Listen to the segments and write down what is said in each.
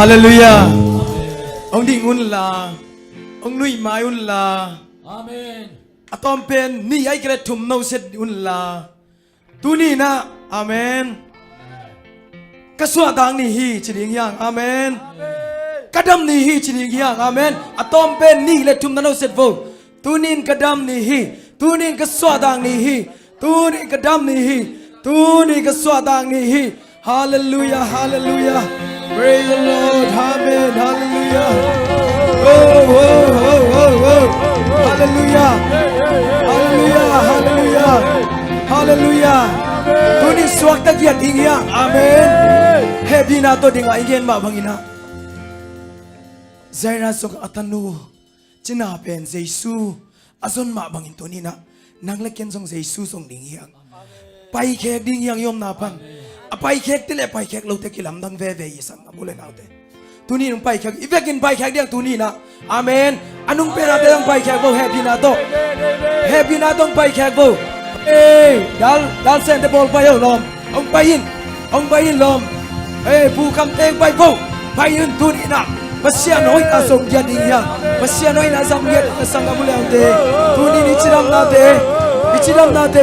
ฮาเลลูยาองค์ดิ่งอุนลาองค์นุยไม้อุนลาอาเมนอะตอมเป็นนี่ไอ้กระทุ่มโนเซดอุนลาตูนี่นะอาเมนกระสวดดังนี่ฮีจิริงยังอาเมนกระดำนี่ฮีจิริงยังอาเมนอะตอมเป็นนี่และทุ่มโนเซดโวตูนี่กระดำนี่ฮีตูนี่กระสวดดังนี่ฮีตูนี่กระดำนี่ฮีตูนี่กระสวดดังนี่ฮีฮาเลลูยาฮาเลลูยา Praise the Lord Amen Hallelujah Oh oh oh oh oh Hallelujah Hallelujah Hallelujah Hallelujah ตัวนี้สวกตะเกียรติงยังอาเมนเฮบินาตัวดิ่งไอเกนมาบังอินะใจรักสกอัตโนจินาเป็นเยซูอาซอนมาบังอินตัวนี้นะนังเล็กเกนส่งเยซูส่งดิ่งยังไปแขกดิ่งยังยอมนาพันไปแขกที่เล่ไปแขกเราเตกิลำดังเวเวยิสังมุเลนเอาเตตัวนี้นุ่งไปแขกอีเวกินไปแขกเดียงตัวนี้นะอาเมนอันนุ่งเป็นอะไรต้องไปแขกโบเฮบินาโตต้องไปแขกโบดัลเซนเตบอลไปเอาลมองไปยินลมผู้คำเตงไปโบไปยินตัวนี้นะภาษาหน่อยน่าส่งยันดิ่งยังภาษาหน่อยน่าสังเกตสังมุเลนเอาเตตัวนี้นิจิรำนาเต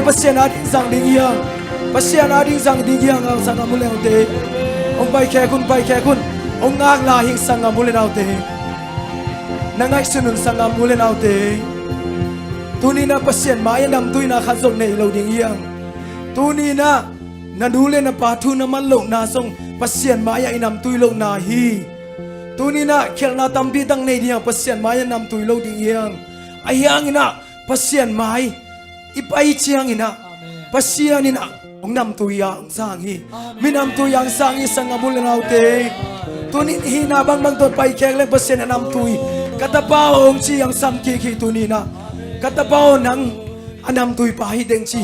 ภาษาหน้าดิ่งสังดิ่งยังภาษาหน้าดิ่งสังดิ่งยังสังมุเลนเอาเตองไปแขกคุณองงางลาหิงสังมุเลนเอาเตนังไงสนุนสังมุเลนเอาเตตัวนี้นะภาษาหมายนำตุยนะขัดส่งในเราดิ่งยังตัวนี้นะนันดูเลนะปาทุนมันโลกนาส่งภาษาหมายนำตุยโลกนาฮีตัวนี้นะเขียนนาตำปีตั้งในเดียงภาษาหมายนำตุยโลกดิ่งยังไอ้ยังนะภาษาหมายอีไปเชียงนะภาษานี่นะองนำตุยยังสร้างฮีไม่นำตุยยังสร้างฮีสังมุเลนเอาเตตัวนี้ฮีนาบางตัวไปแข่งเล่นภาษานำตุยกัตป้าองชียังซ้ำขี้ตัวนี้นะกัตป้านังอันนำตุยไปเด้งชี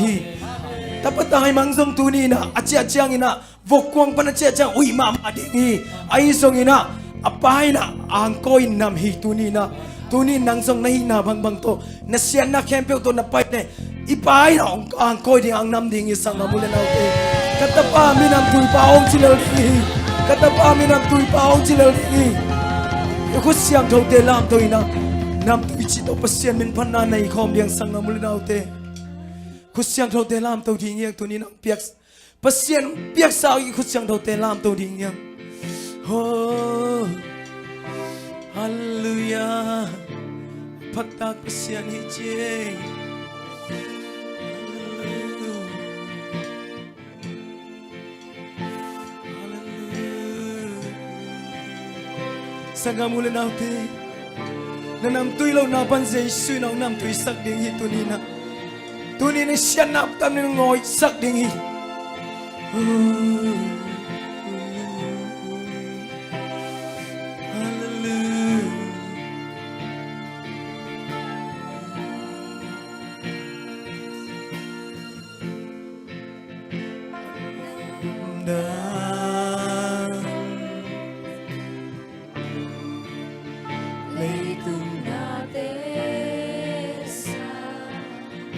แต่ปัตตาให้มังสมตัวนี้นะอาเจียเจียงนี่นะวกควงปนเจียจังอุยมาเด้งฮีไอ้ทรงนี่นะอภัยนะอ่างก้อยนำฮีตัวนี้นะตัวนี้นังทรงในฮีนาบางตัวนัเสียนนักแคมเปญตัวนับไปเนี่ยอีไปนะอ่างก้อยดิ่งอ่างนำดิ่งฮีสังมุเลนเอาเตกัตป้ามีนำตุยป้าองชิเลลีกัตป้ามีนำตุยป้าองชิเลลีคุเสียงเท่าเตลามตัวนี้นะนำตุยจิตเอาภาษามินพันนาในคอมยังสังมุเลนเอาเตคุเสียงเท่าเตลามตัวดิ่งยังตัวนี้นะเปียกภาษาเปียกสาวอีคุเสียงเท่าเตลามตัวดิ่งยังโอ้ฮาเลลูยาพัตตาภาษานี้เจสังกัมุเลนเอาเตนั่นนำตุยเราหน้าปันเจสุยน้องนำตุยสักดิ่งฮีตัวนี้นะตัวนี้ในเชียนนับตามนึงงอยสักดิ่งฮีฮาเลลูยา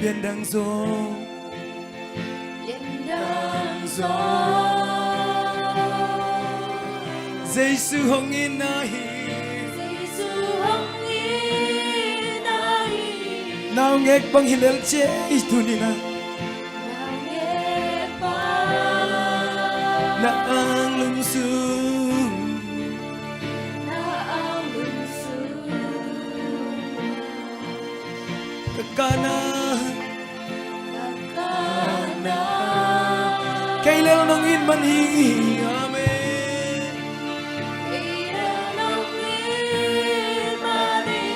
Biên đang gió Giê-xu hong in na hi Nào nghe bang hilal che itu ni na Na ang lumsum Kakana Kailan nang in man hi amen Kailan nang in man hi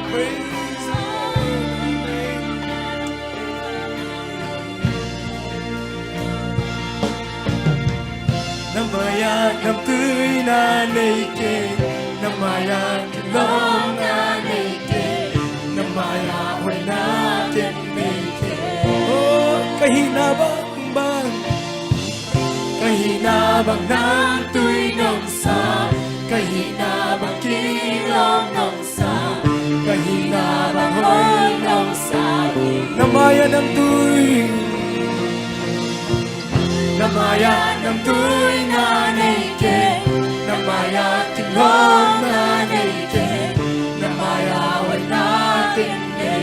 Praise Namaya nam tươi na nei ke Namaya kilom na nei ke Namaya hoy na ten nei ke Oh kahina bang nam tươi nong sa Kahina bang kilom nong sa Kahina bang Namayan ng tuy Namayan ng tuy nanay ke Namaya tilong nanay ke Namaya wal natin ke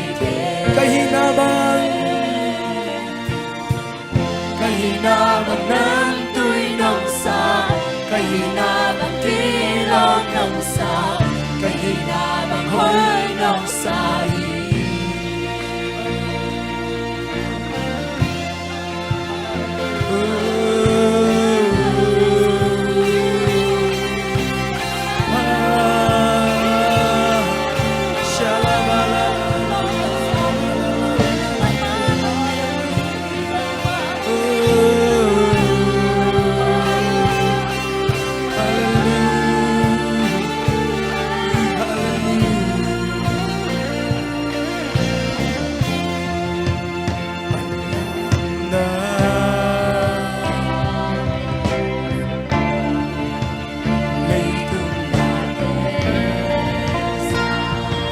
Kahinabang ng tuy ng sa Kahinabang kilong ng sa Kahinabang hoy ng sahi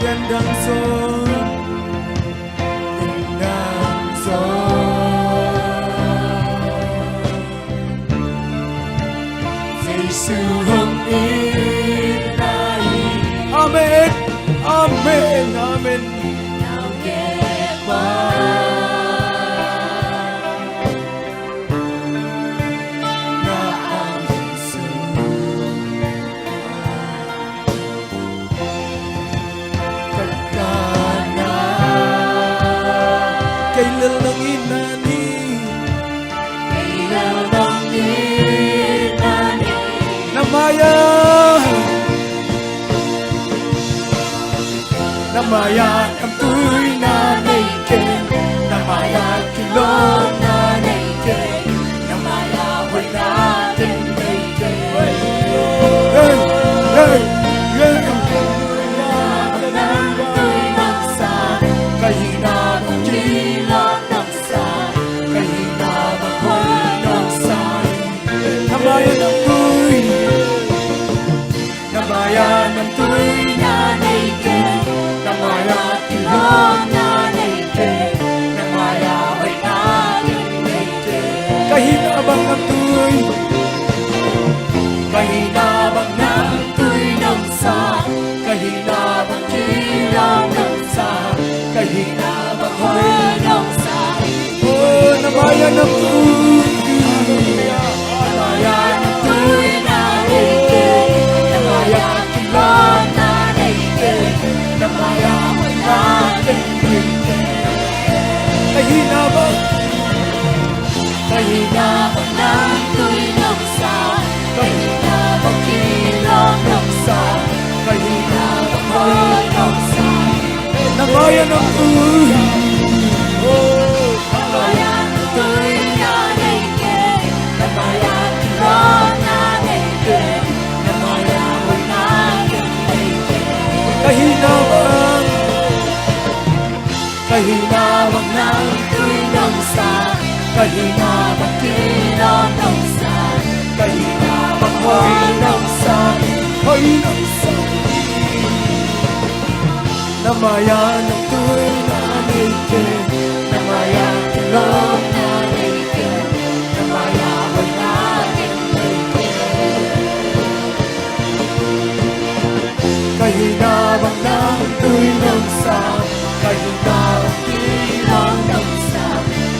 Gandang son Gandang son Giêsu hồng inay Amen Amen Amen Nào nghe qua Na ang Giêsu Kailan ng inani Kailan ng inani Namaya Namaya ang tuy nanay ke Namaya kilong nanay ke Namaya wal natin nay ke Hey! Hey! Hey! Kahinabang kilong ng sa Kahinabang hoy ng sahi Namayan ng tuy Namayan ng tuy nanay ke Namaya kilong nanay ke Namaya hoy natin nay ke Kahinabang ng tuy Kahinabang ng tuy ng sa Kahinabang kilong ng sa Kahinabang hoy ng sahi Oh, namayan ng tuy Namayan ng tuy nanay ke Namaya kilong nanay ke Namaya hoy natin nay ke Kahinabang Kahinabang ng tuy ng sa Kahinabang kilong ng sa Kahinabang hoy ng sahi Namayan ng tuy Namayan ng tuy nanay ke Namaya kilong nanay ke Namaya hoy natin nay ke Kahinabang Kahinabang ng tuy ng sa Kahinabang kilong ng sa Kahinabang hoy ng sahi Hoy ng sahi Namayan ng tuy nanay ke Namaya kilong nanay ke Namaya hoy natin nay ke Kahinabang ng tuy ng sa Kahinabang kilong ng sa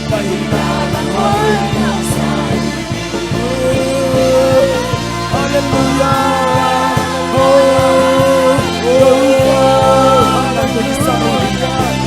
Kahinabang hoy ng sahi Hallelujah Oh, oh, oh, hallelujah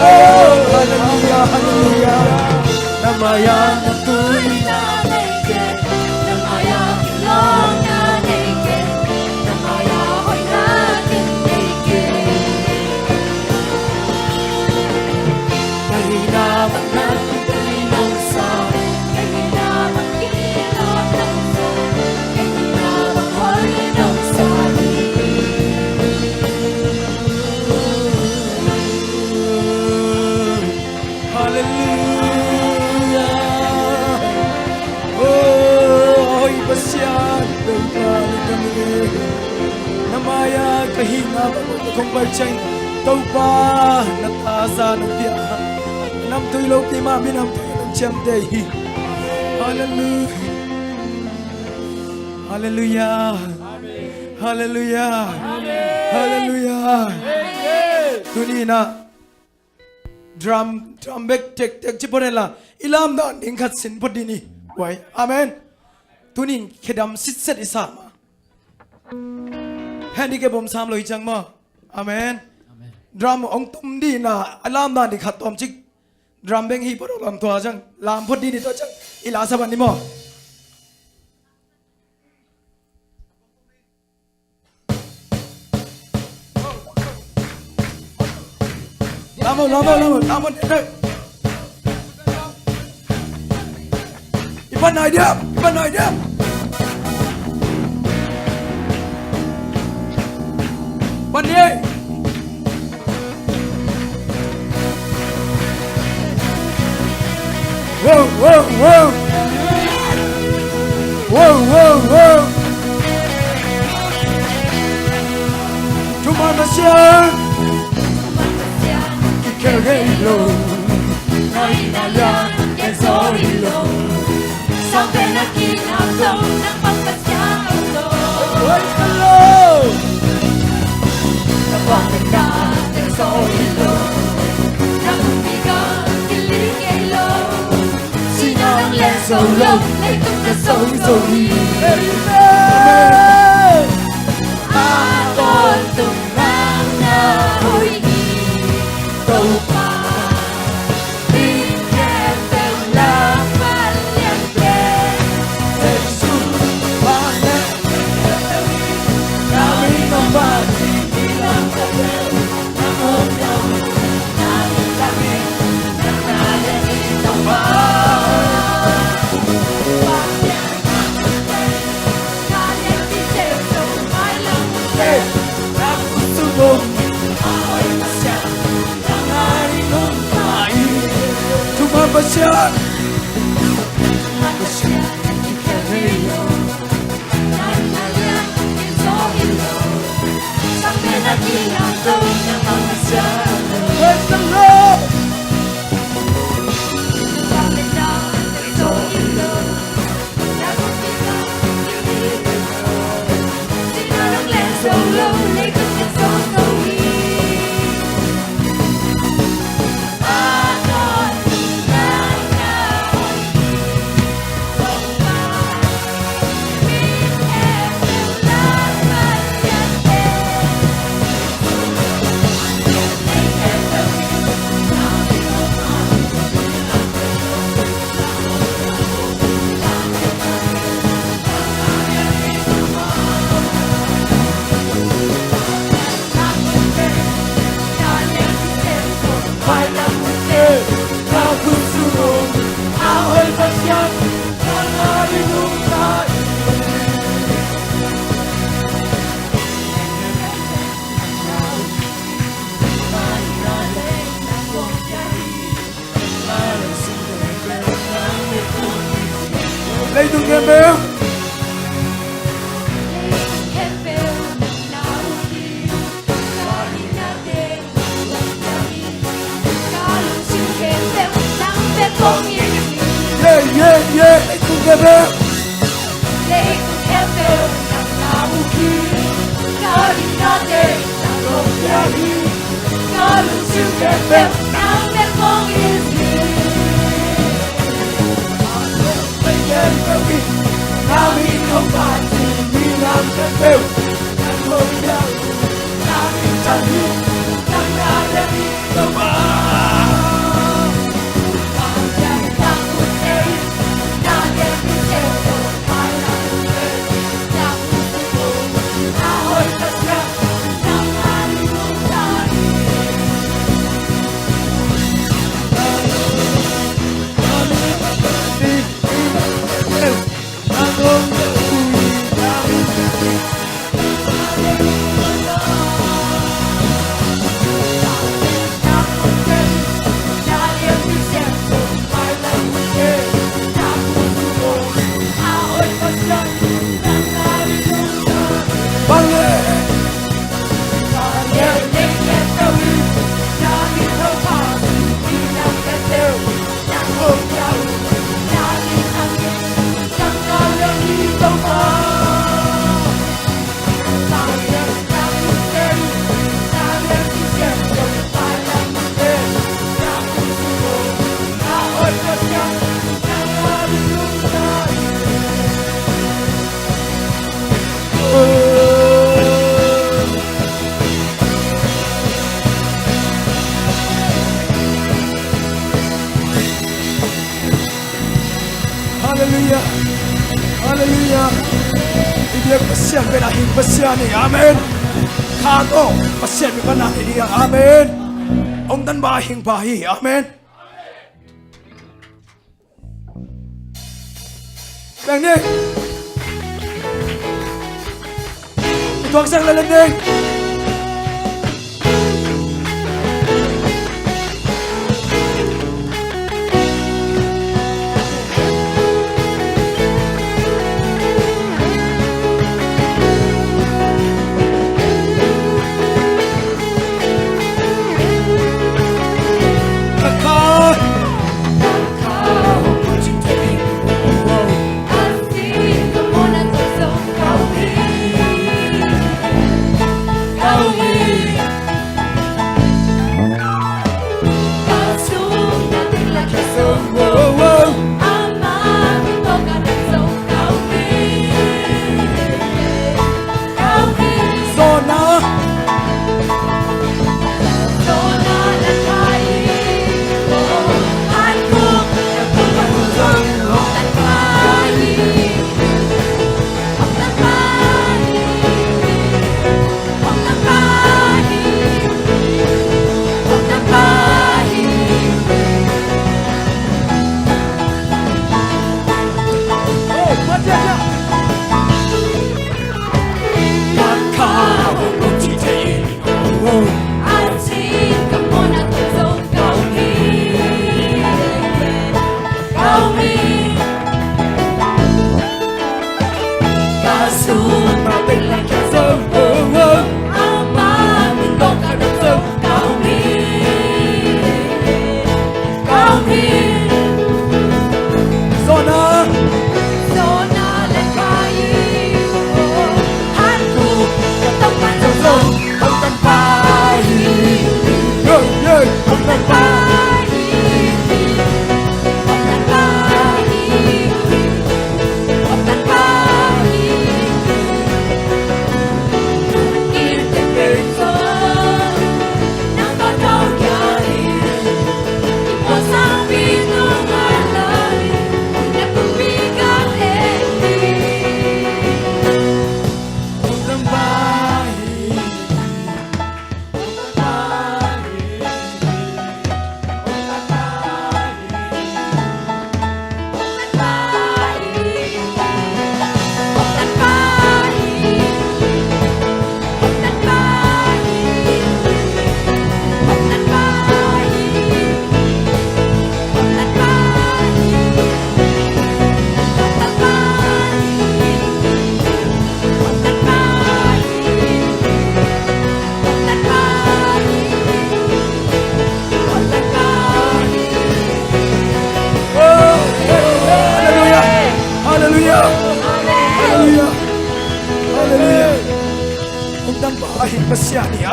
Hallelujah, hallelujah. Namayan ako'y naked, namayan ilong na naked, namaya ako'y naging naked. Mahinaman ng tulinong sa, mahinaman kilot ng sa, mahinaman hoy ng sabi. Hallelujah. Oh, ibasyad ng balik kami. Namaya kahina kung barchay tau pa natasa ng tiya. Nam tuilaw ti mami nam tuilaw siyam day. Hallelujah. Hallelujah. Hallelujah. Hallelujah. Tunina. Drum back tek chiponela ilam da ning khat sin podini wai amen tunin khedam sit set isama handi ke bom sam loi chang ma amen drum ong tum di na alam da ni khat tom chik drum beng hi poro lam to chang lam podini to chang ila saban ni mo Lama, Iban nói đi. Bạn đi. Wow. Chúng ta đã xem. Halo, Ay nalang kay Zorilo, sabi na kinakaw ng pagkasyalo. Nabangan na kay Zorilo, nakumigang kiligelo, sinarang lesolo, na itong nasosoli. Atol tumang na huy. Passion. Praise the Lord. Lấy tung em bêu. Yeah. Gabriel Late together ng nabuki Karinate ng Robiahi Kalong Gabriel ng Mermong Isli Namin ang pati Bilang Gabriel ng Robiahi Namin tali ng nalami Hallelujah. Hallelujah. Ibig pasyan pinahing pasyan ni Amen. Kato pasyan pinahing niya Amen. Ông tan bahing bahi Amen. Bang ni. Ituang sang lalanding.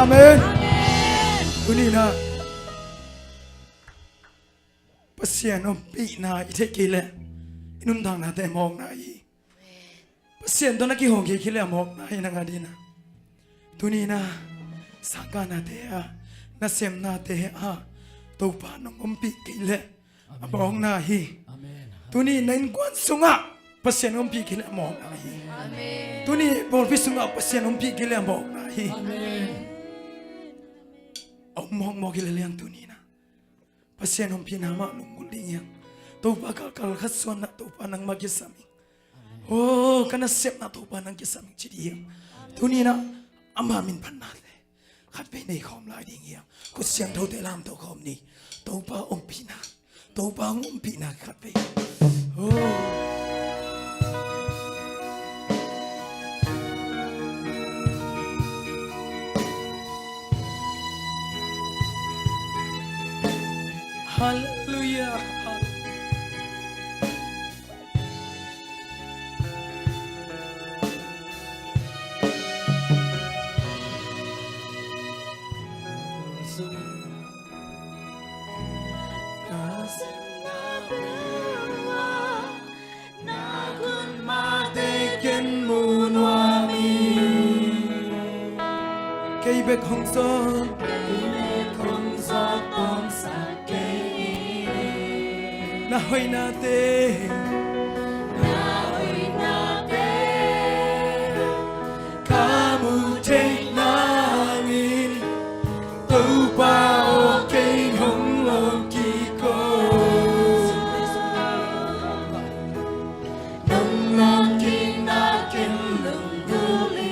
Amen. Amen. Tunina. Pasien om pi na ite kile. Inum dang na te mong na i. Pasien to na ki hong kile mong na i nangadina. Tunina. Saka na te a. Na sem na te a. To pa nong om pi kile. Abong na hi. Tuni nain kwan sunga. Pasien om pi kile mong na hi. Amen. Tuni bol pi sunga pasien om pi kile mong na hi. Ông mong mong kile liang tunina. Pasien om pi nama nungul dingyang. To pa kal khát xuân na to pa nang magisami. Oh kana sep na to pa nang kisami chidiyang. Tunina ama min panate. Khát pe nei khom lai ding yang. Ko siang tho te lam to khom ni. To pa om pi na. To pa om pi na khát pe. Oh. Hallelujah. Cây bạc hồng son, tôm sạc cây, na hoy na te, kamu che na ngin, tu pa o cây hồng lòng kỳ cô, nông nông kinh na kinh lưng du li.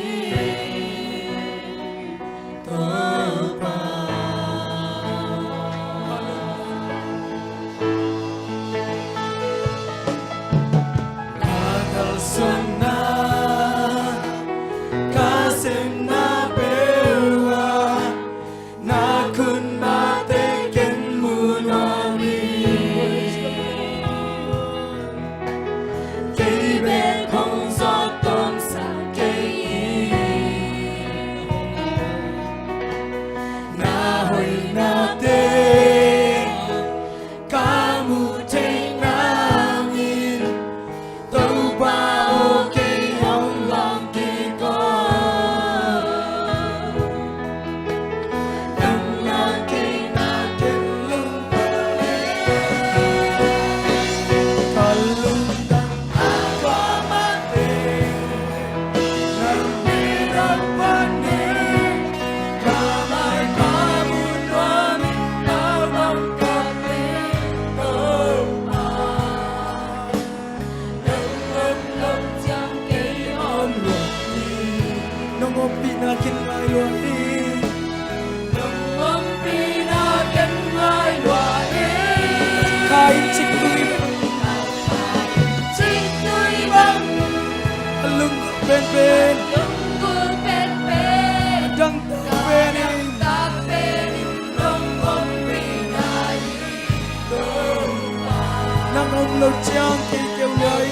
Lâu trang cây kêu loài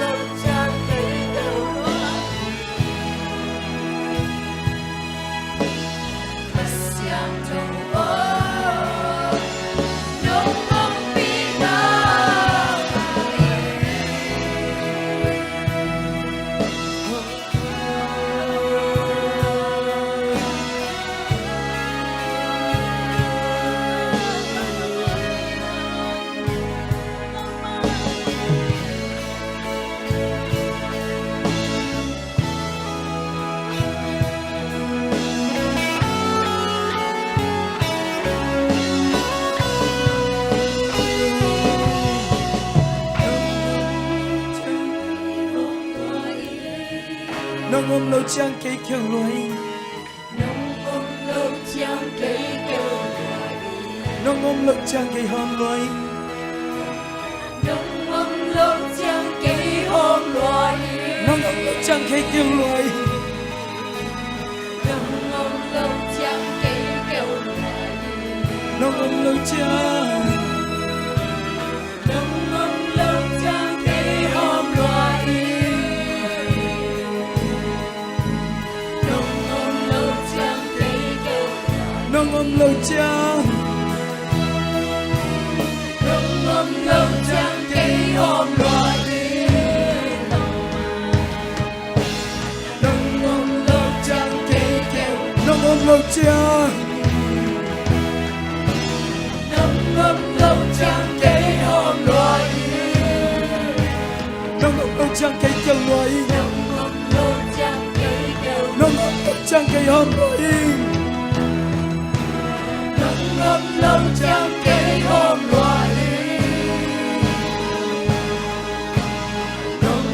lâu trang cây kêu loài xiang trâu ơi nhung mong bi na nông ôm lâu trang cây kêu loài nông ôm lâu trang cây kêu loài nông ôm lâu trang cây hòm loài nông ôm lâu trang cây hòm loài nông ôm lâu trang cây kêu loài nông ôm lâu trang cây kêu loài nông ôm lâu trang cây hòm loài nông ôm lâu trang cây lâu chang nông lâu chang cây hôm loài nông lâu chang cây kêu nông lâu chang nông lâu chang cây hôm loài nông lâu chang cây kêu loài nông lâu chang cây kêu nông lâu chang cây hôm loài nông lâu chang cây hôm loài nông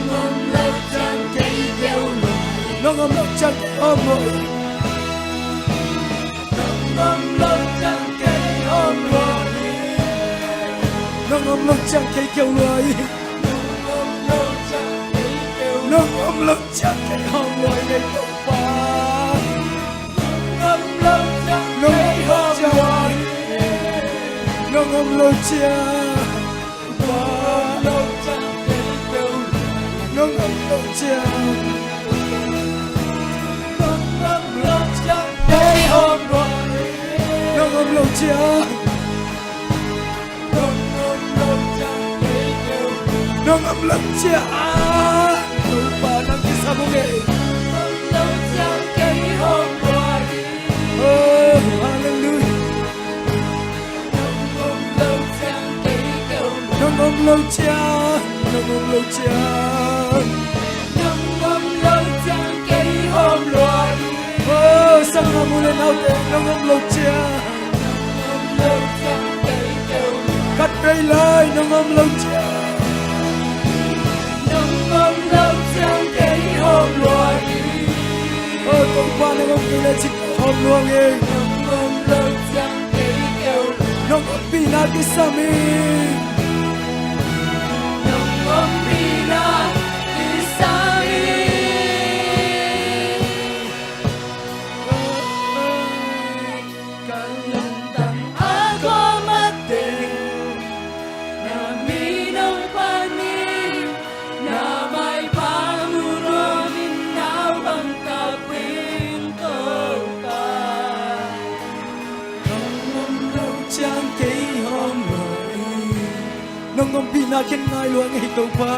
lâu chang cây kêu loài nông lâu chang cây hôm loài nông lâu chang cây hôm loài nông lâu chang cây kêu loài nông lâu chang cây hôm loài này đâu phải nông lâu chang cây hôm loài nông lâu chang lâu chang cây kêu nông lâu chang nông lâu chang cây hôm loài nông lâu chang lâu chang cây kêu nông lâu chang lupa nanti sambungnya lâu chang cây hôm loài oh hallelujah lâu chang cây kêu nông lâu chang nông lâu chang lâu chang cây hôm loài oh sang hamulen auto nông lâu chang lâu chang cây kêu cắt cây lai nông lâu chang lâu chang cây hôm loài oh tôi qua nông cây là chỉ hôm luôn nghe lâu chang cây kêu nông pina kisami nông pina kisami kalantang ako mating na minong panin na may pamununin na bang kapin ko pa nông lâu chang cây hôm loài nông pina khen ngai luôn ngày tôi qua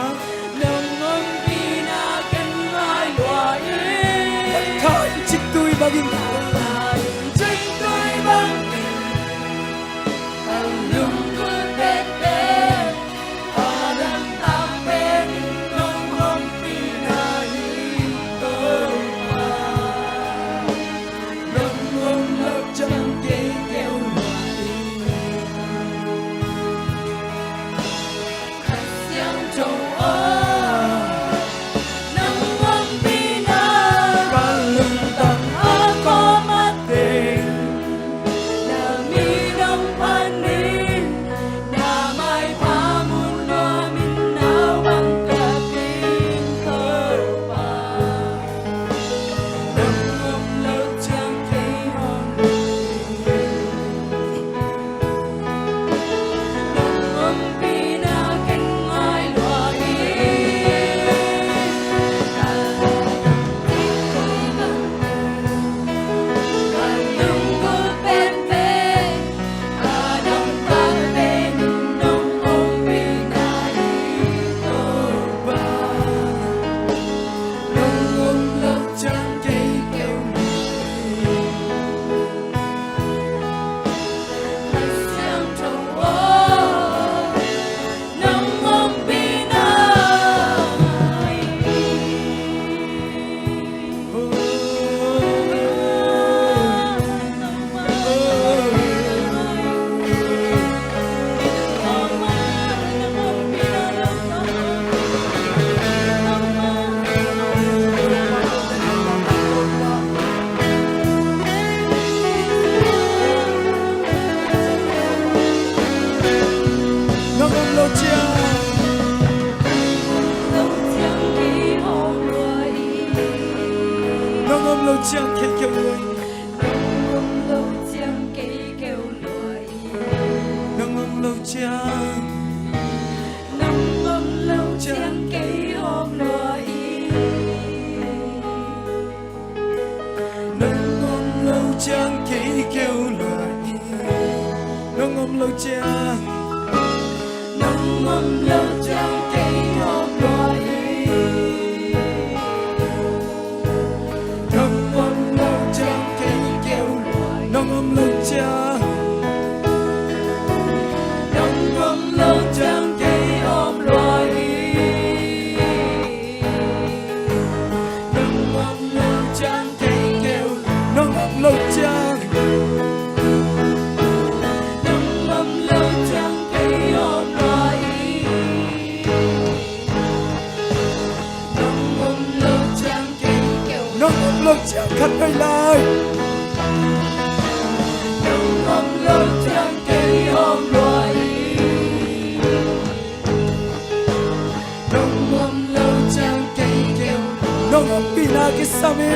nông pina ken ngai loài khai chích tôi bagin chính tôi băng ang lungkot bete parang tapin nung pinahito pa nung lagdyang kikil kasyang jowa nung kalentang ako mating na minang panin na may pamuno minawang kaping korpa nung lagdyang kihon nung pinakingay lâu chang cây kêu loài lâu chang cây kêu loài nông lâu chang lâu chang cây hôm loài nông lâu chang cây kêu loài ôm lâu chàng nông ôm lâu chàng cây ôm loài nông ôm lâu chàng cây kêu loài nông ôm lâu chàng nông ôm lâu chàng cây ôm loài nông ôm lâu chàng cây kêu nông ôm lâu chàng nông ôm lâu chàng cây ôm loài nông ôm lâu chàng cây kêu nông ôm lâu chàng khát hơi lại nông ôm lâu chàng cây ôm loài nông ôm lâu chàng cây kêu nông ôm pina kisame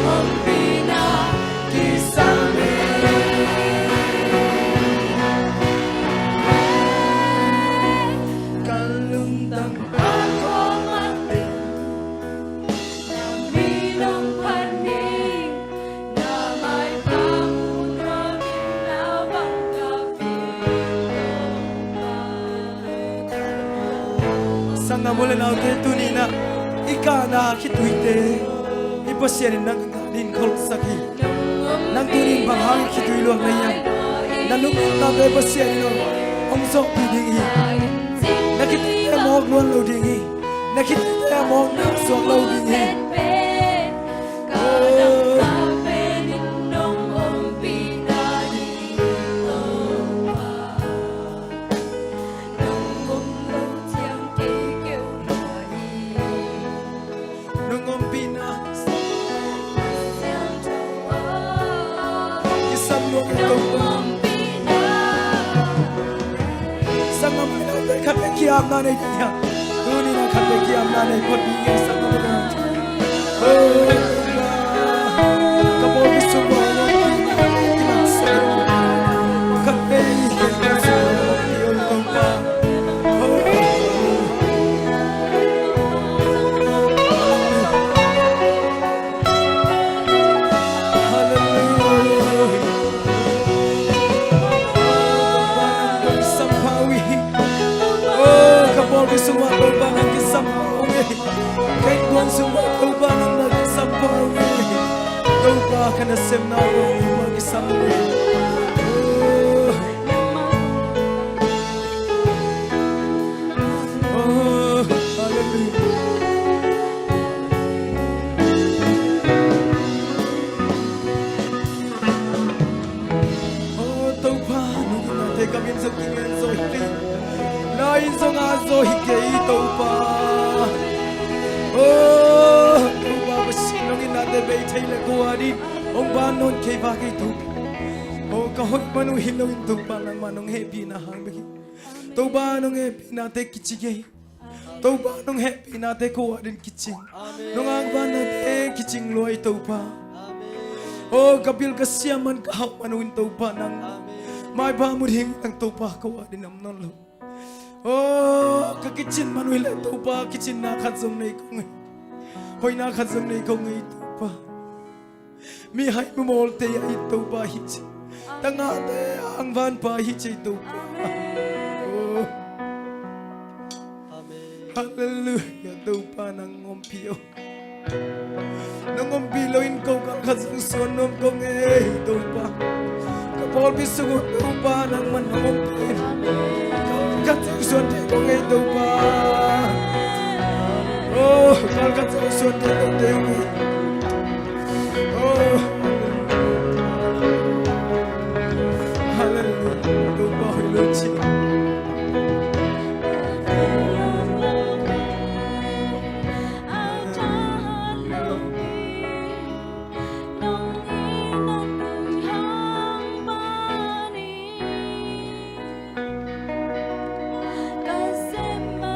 ôm pina kisame kalung tang ako mating bilang paning na may pamunamin na sanga mula na te tunina ikana kituite ipasyan nang din khol saki nang tunin bahang kitui luang na yan nalung ta be pasyan no ong so piding hi nakita mo luan lo ding hi nakita mo na so lo ding hi nung om pina kisam lo to sanga mula te khape kiam na ne ya tunina khape kiam na ne pot bi ye sanga mula oh kapo bisu mo lo pina sa khape ke bisu yo to pa semua lubang yang kesampawi kait buang semua lubang yang kesampawi lubang kena semna lubang kesampawi oh haleluya oh Tuhan nanti kami setinggal zohri lain sangat zohikei taupa oh taupa basilongin nate beitai le kuadin ong banon kei bagai tupa oh kahoi manu hilongin tupa nang manong happy na hangbagi taupa nong happy nate kichigei taupa nong happy nate kuadin kiching nong angban nate kiching loi taupa oh kabil kasiaman kahap manuin taupa nang mai ba mudhing ang taupa kuadin amnon lo oh kakichin manuila tupa kichin na khadzom nei kong hoi na khadzom nei kong ei tupa mi hai mu mol te ai tupa hich tanga te ang van pa hich ei tupa oh hallelujah tupa nang ngompio nang ngompilo in kong kang khadzom sonom kong ei tupa kapol bisu tupa nang man ngompio Kata suatu kau itu pa, oh kalau kata suatu kau itu, oh haleluya, kau bahu lucu. Hãy subscribe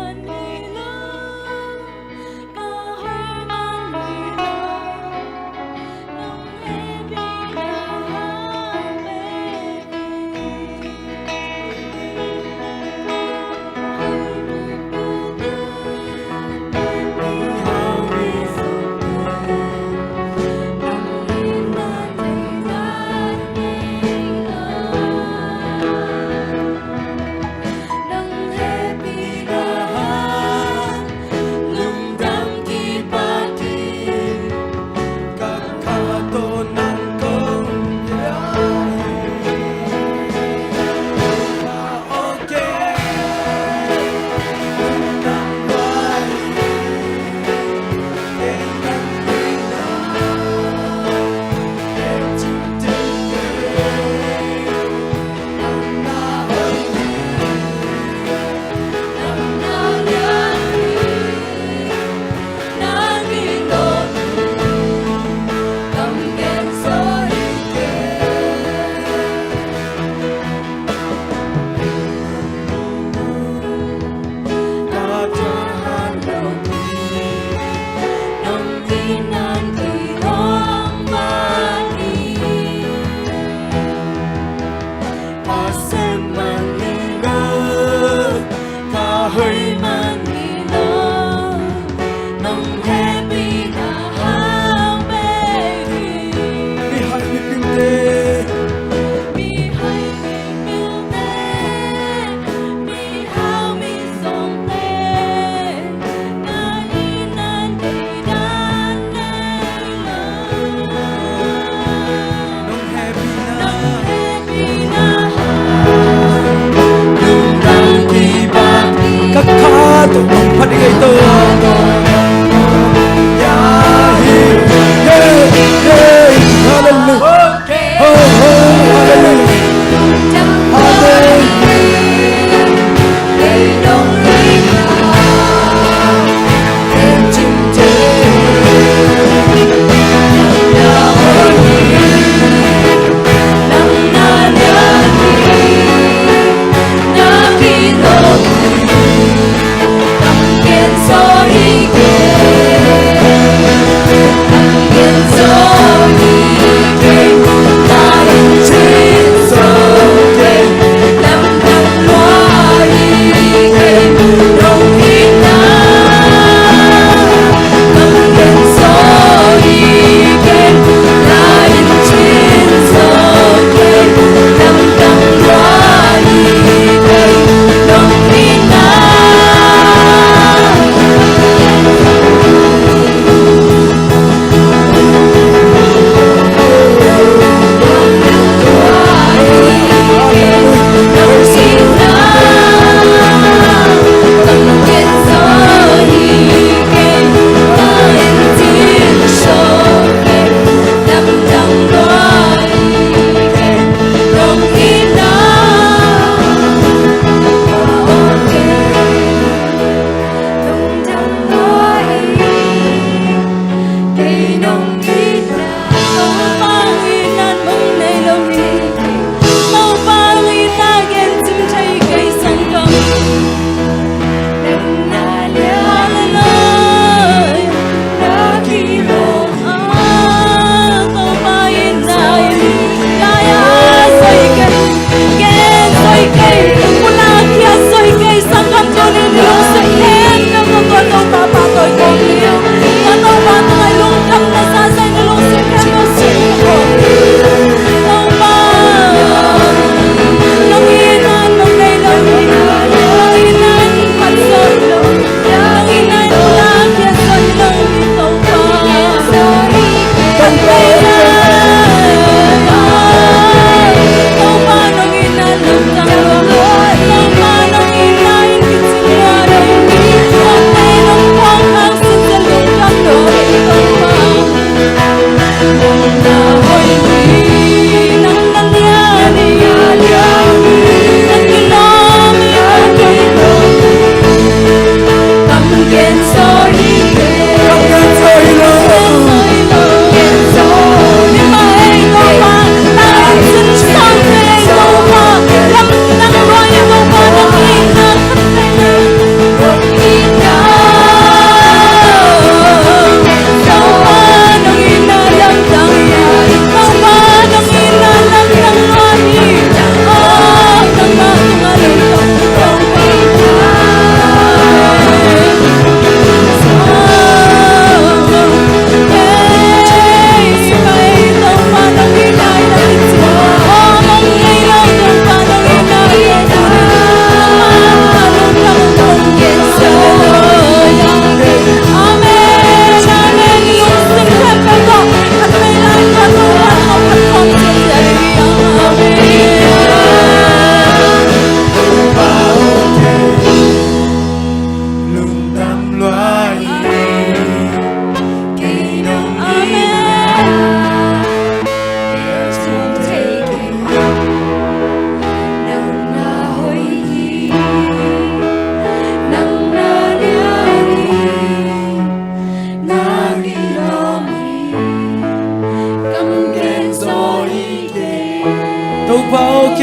đâu ba ok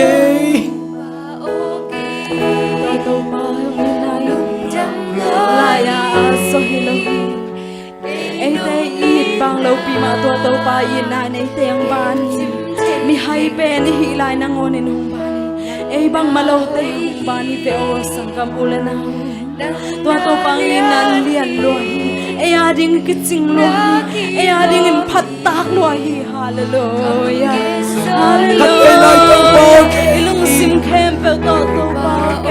đâu ba hôm nay lại so hello anh đây ít bằng lâu pi mà tua đâu ba yên này này tiếng ban mi hay bên hi lại năng ngôn nên hùng ban ai bằng mà lâu tiếng ban về ô sang cam ulen nào tua đâu bằng yên nan liền luôn ai ading kitching luôn ai ading phát tác luôn hallelujah hallelujah ilung sim khem pe to ba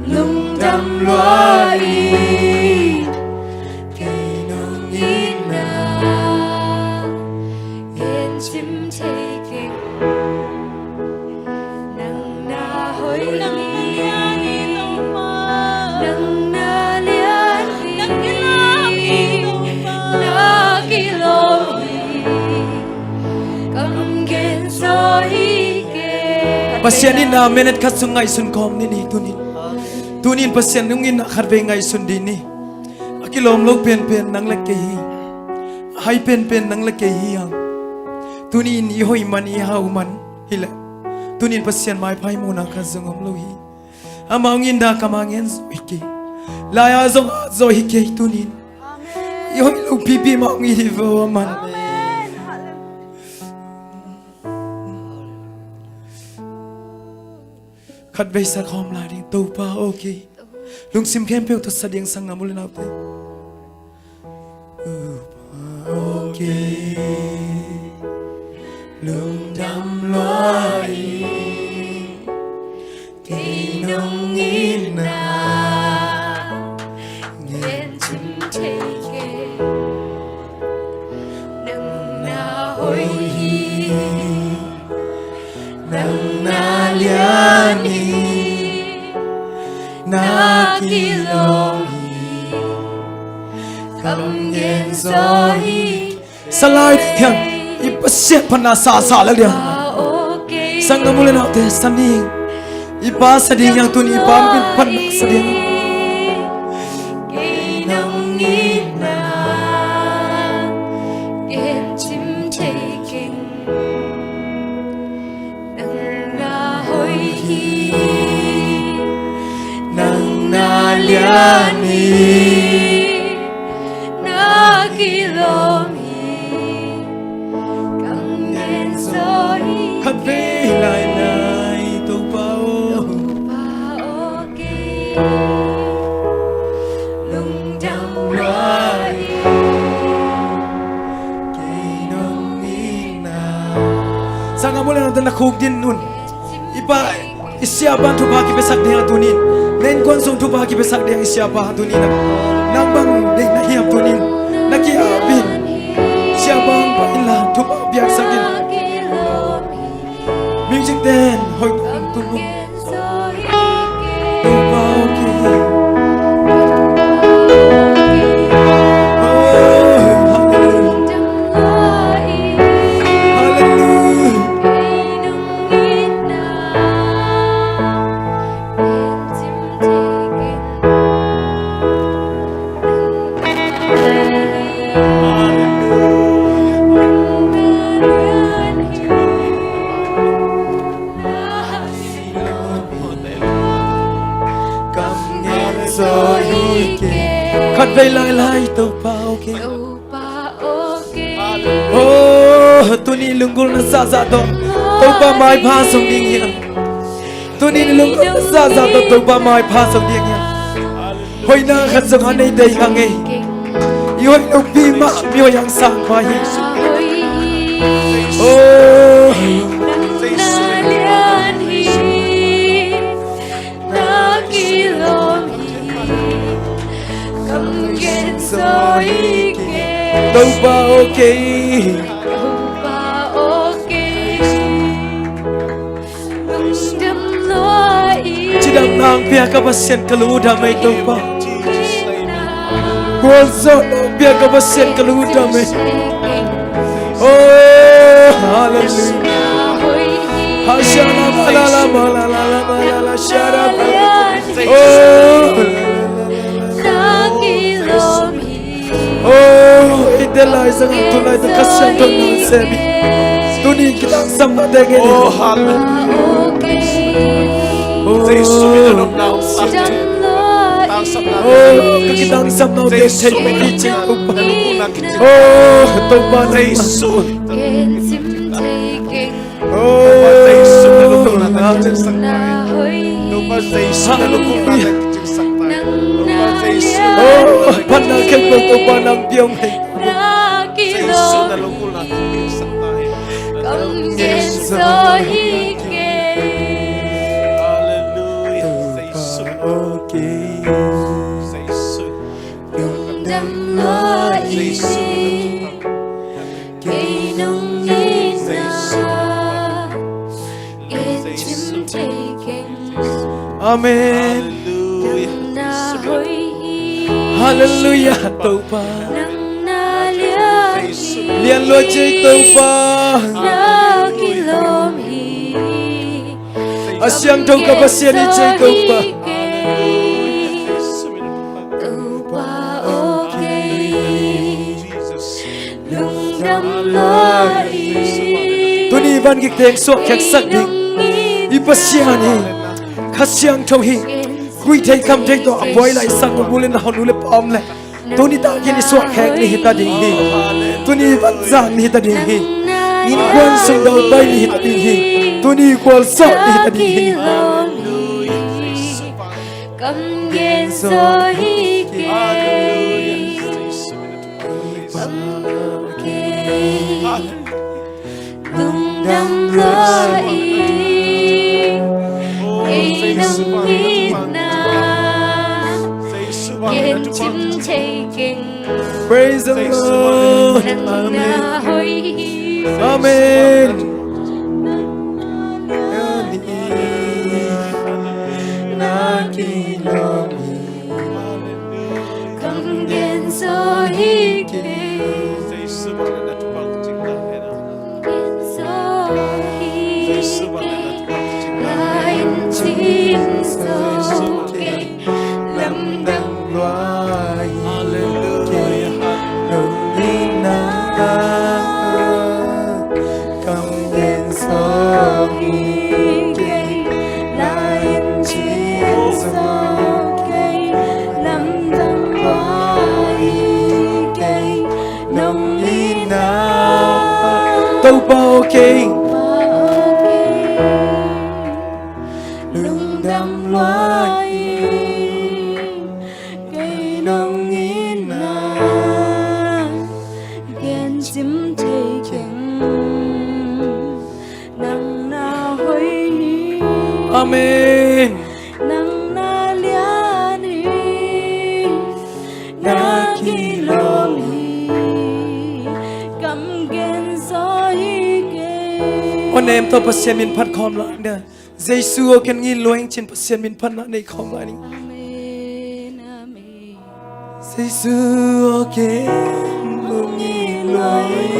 lung đam loài cây nông in na yên chim chạy kinh nắng na hối nắng yang in nông ma nắng na lian nắng ki na ki lo cầm gen so hi ke pasien ni na menet khat sungai sun kom ni ni tunin pasien nungin na kharve ngai sun di ni akilom lo pen nang la ke hi hai pen nang la ke hi yang tunin i hoi man i hau man hila tunin pasien mai phai mo na kha zongom lo hi amangin da kamangen zoike la ya zong zo hi ke tunin i hoi lo pipi ma ngi hi vo man khát về sa khom lại đi tàu pa ok lung sim kem peo thật sa đieng sang nam mule nào thế ok lung đam loài kỳ nông in na yên chim chạy kinh nắng na hối hi nang na liani na kilong cầm gen so hi salai yang ipasiat pana sa la dia sang na mule na te sani ipa sading yang tun ipam pin pan sading cây nông in na yên chim chạy kinh nắng na hối hi nang na liani na ki lo mi cầm gen so hi khát về lại lại tàu bao ba ok lung đam loài kỳ nông in na sang na mule na te na khuk din nun ipa isya ban thu ba ki besak dia tunin len kon sung thu ba ki besak dia isya ba tunin nang bang de na hiap tunin na ki abin isya bang pa ila thu ba biak sakin music den hoi tu lu tu ba okay khát về lại tàu pa ok oh tuni lungul na sa to tàu pa mai pha song ding hian tuni lungul na sa to tàu pa mai pha song ding hian hoi na khat song han nei dei hang ei yoi no pi ma mi hoi yang sang pa hi oh tàu pa ok chỉ đam nang pia ka pasien kalu da mai tàu pa Kuan so pia ka pasien kalu da mai oh hallelujah hashana la shara oh ite lai sang tu lai ta kasya to na sebi tu ni kita sama dengan Oh hallelujah. Giêsu biết là lúc nào sắp ta sắp ta oh kita sama dengan Giêsu biết di là cik lúc nào kita oh toba Giêsu oh Giêsu là lúc nào ta chân sắc tay Toba Giêsu là lúc nào ta chân sắc tay Toba Giêsu oh pada kau toba nang biong hai Giêsu là lúc nào ta chân sắc tay Hallelujah Giêsu okay Giêsu amen hallelujah toba liên lúa chơi toba asyam thâu ka pasien ni chơi toba tu ni van gik theng suak khek sak ding i pasien ni khasyang thâu hi kui thei kam thei to boy lai sang ko bulen na honu le pom le tu ni ta ki ni suak khek ni hita ding hi tu ni van zang ni hita ding hi in kwan sung dau bai ni hita ding hi tu ni kwal sok ni hita ding hi Come get so he tung đâm lối cây nông ít na kiến chim chạy kinh praise the Lord nắng na hoi amen come get so he tâu bao kê lung đâm loài cây nông in na ghen chim chạy kinh nắng na hoi amen nắng na lian hi na ki lo mi cầm ghen gió hi ke anh em tôi pasien min phat khom lại nè Giêsu ken ngin loeng chin pasien min phat na nei khom lại ni amen amen Giêsu ken ngin loeng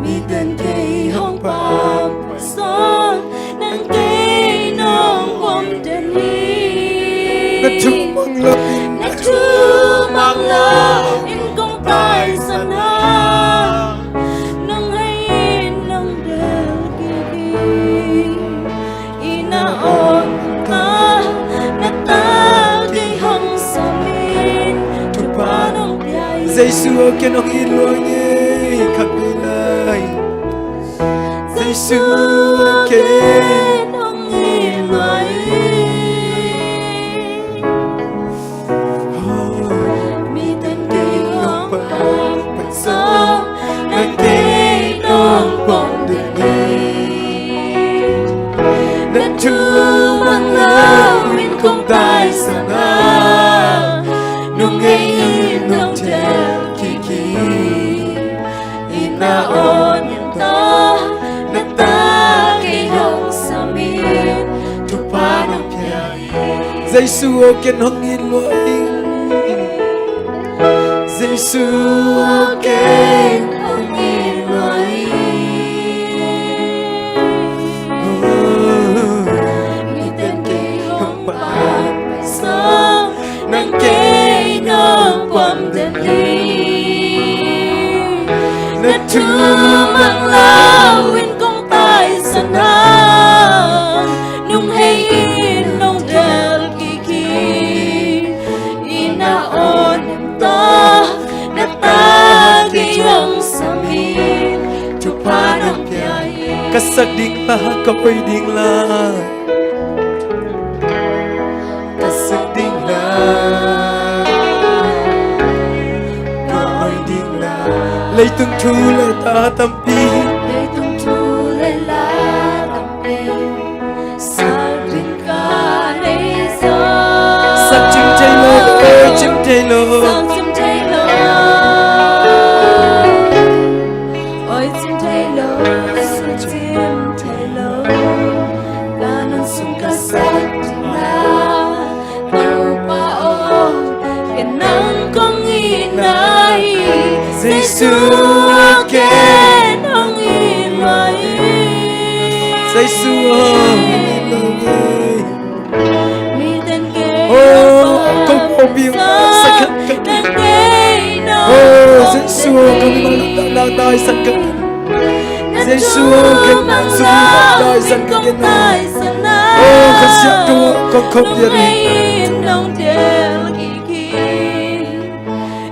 mi tên cây hong pam son nang cây nong bom den hi na chung mang lo na chu mang la in công tai san ha nang hay nang del ki ina on ta na ta cây hong samin tu pa nong pai Giêsu ken ngin loeng ni khắc đi lại Giêsu ken nong in loài mi tên cây hong pam son nang cây nong bom den hi na chu mang lao lo in công tai san ha nung ngay in nong tel ki ina on yan ta na ta cây hong samin tu pa nong pai Giêsu ken ngin loeng Giêsu ken hong in loài mi tên cây hong pam son nang cây nong bom den hi Chú mang lao in công tài sân hàng nung hay in nung del kiki ina on ta na ta giyang samin chupa ng piyahin Kasagding ta kapoy ding la Kasagding la Kapoy ding la Lay tung thu lay ta tampi Lay tung thu lay la tampi Sắc đình ca lay gió Sắc chim chay lô chim chay lô Sắc chim chay lô Ôi chim chay lô Sắc chim chay lô Ganon sung ka sắc đình la Tau pa o Kenang kong inay Giêsu again hong ilay Giêsu Mi tên kê Không có biếng sắc khắc Tên kê nó Giêsu không mang đau đau sắc khắc Giêsu không mang sung đau sắc khắc Kasi tu con không dia ri Nong del kiki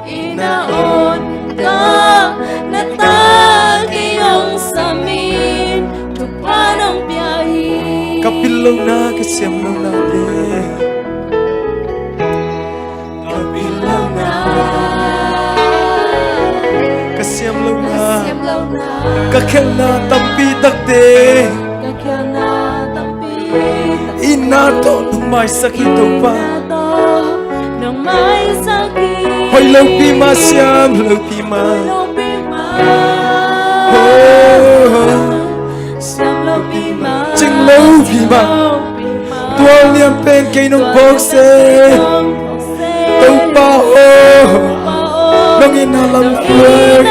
Ina on ka na ta giyong samin Tupa ng biyahe Kapilaw na kasyam na de Kapilaw na Kasyam na Siyam law na Kakyan na tampi takde Kakya na tampi Inato nung may sakit pa Nato nang may sakit Hoy law pima siyam law pima Law pima Siyam law pima Ching law pima Tuwal niyang pen kay nung bokse Tau pa o Nung inalam na work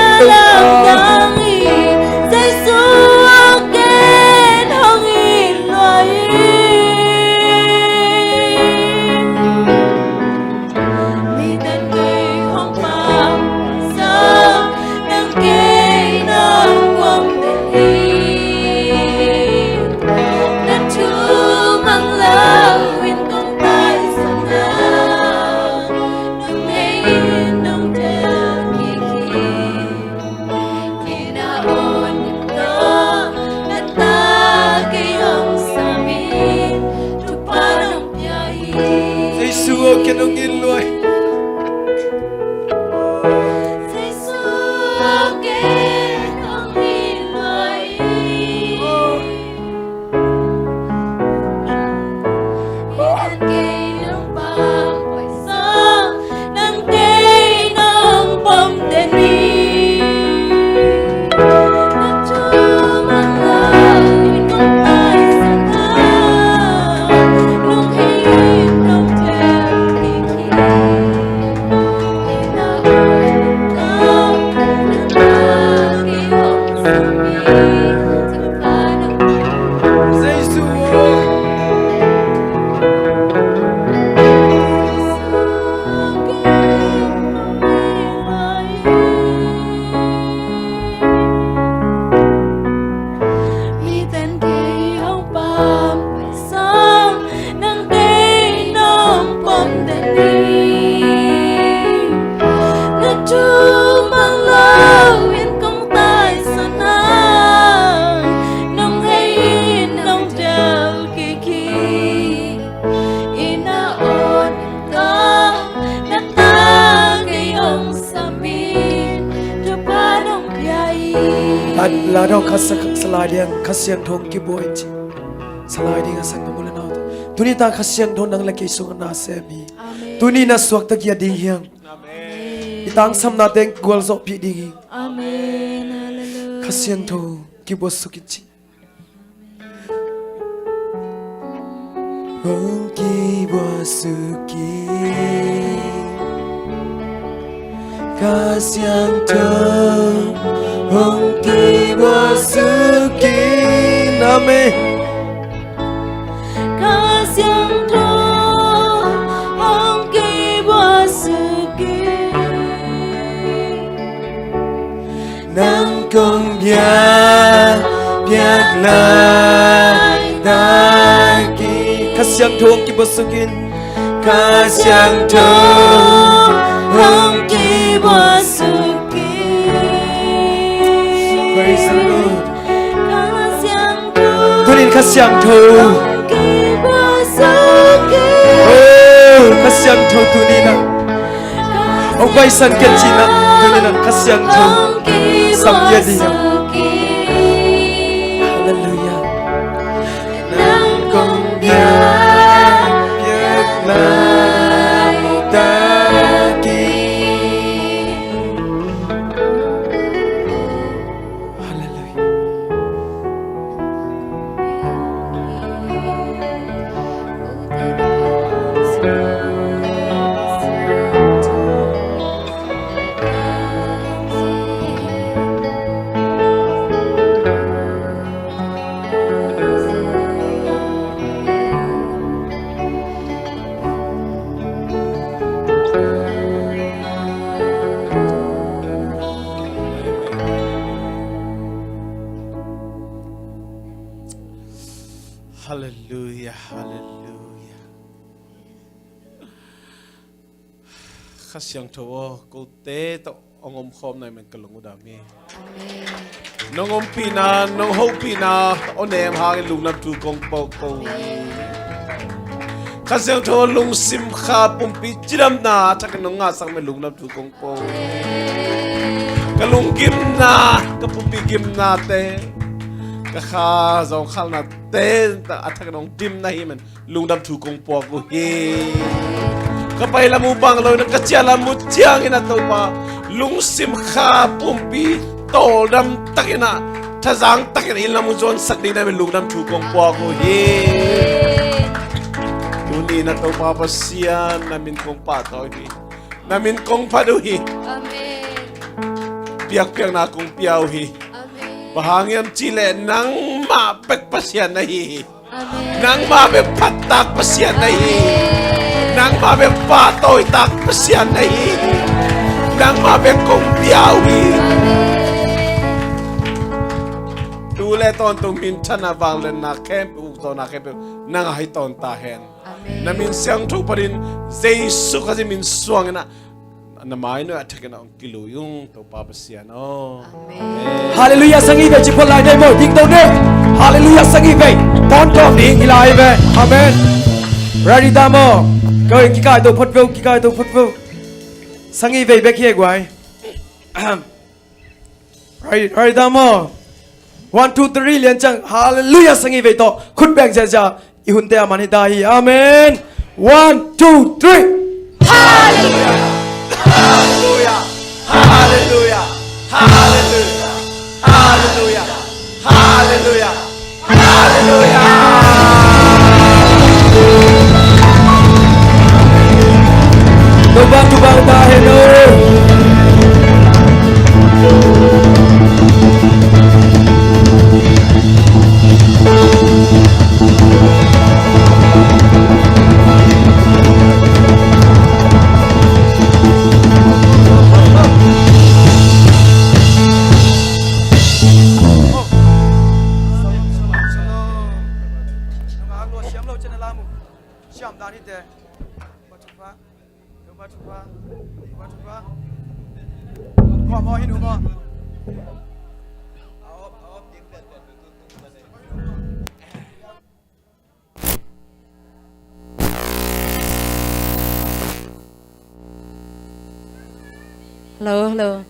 Giêsu kenong iloy Lado kasak seladiang kasiang thong kiboy chi seladi ka sang mula na tuni ta kasiang thong nang laki sung na sebi tuni na suak tak ya ding hiang itang sam na teng gol zo pi ding Amen hallelujah kasiang thong kibo sukichi Hong kibo suki kasiang thong Hong kibo suki name Kasiang thong Hong kibo suki nắng công gia biết lại ta kỳ khát xiang thong ki bosukin ca sang thơ hong kỳ bờ suki praise the Lord tunin khát xiang thong oh khát xiang thong tunina ông quay sân kết chi na tunina khát xiang thong sam ye di hallelujah nắng công gia biết lại ta kỳ hallelujah Hallelujah, hallelujah. Khá xiang thô cô tế to ông om khom này mình cần lùng đam mê. Nông om pina, nông hậu pina, ông em hàng lùng nằm tu công bầu cô. Khá xiang thô lùng sim kha pum pi chiram na, chắc cái nông ngã sang mình lùng nằm tu công bầu. Cái lùng kim na, cái pum pi kim na te. Cái kha dòng khal na te, à chắc cái nông dim na hi mình lùng nằm tu công bầu cô hi. Kapay la mo bang lo nang katsya mo tiyang ina to pa lung sim kha pumpi to dam takina thazang takina ila mo zon sakni na lung dam thu kong po ko he uni na to pa pasian namin kong pa to hi namin kong pa do hi Amen. piak na kong piaw hi Amen. bahangyam chile nang mapek pasian na hi Amen. nang mapek patak pasian na hi nang mabe patoy tak pasyan na hi nang mabe kong piawi tule ton tung min chana bang len na kemp u to na kemp nang hai ton ta hen na min siang thu parin jesu kasi min suang na na mai no attack na kilo yung to pa pasyan oh hallelujah sangi ve chi phol lai dai mo ding tong ne hallelujah sangi ve ton tom ni ilai ve amen ready damo coi cái cái đồ phật vô cái cái đồ phật vô sang y về bên kia quay right damo 1 2 3 liền chăng hallelujah sang y về to khut bèn ra ra ihun te aman hidai amen 1 2 3 hallelujah hallelujah hallelujah hallelujah hallelujah hallelujah hallelujah Tubang tayo no. Hello, hello.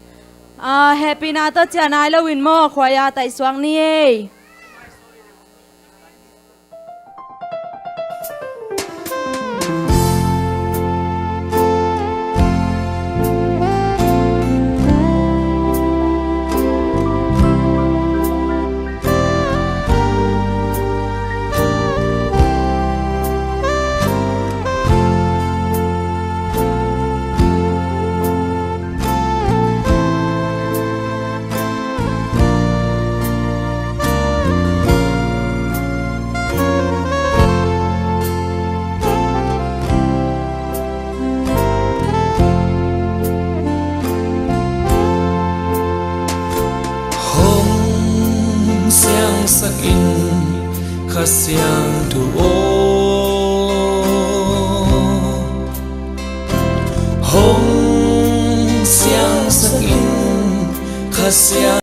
Happy na to cha nai lo win mo khwaya tai swang ni. sakin khasyang tu o hong siang sakin khasyang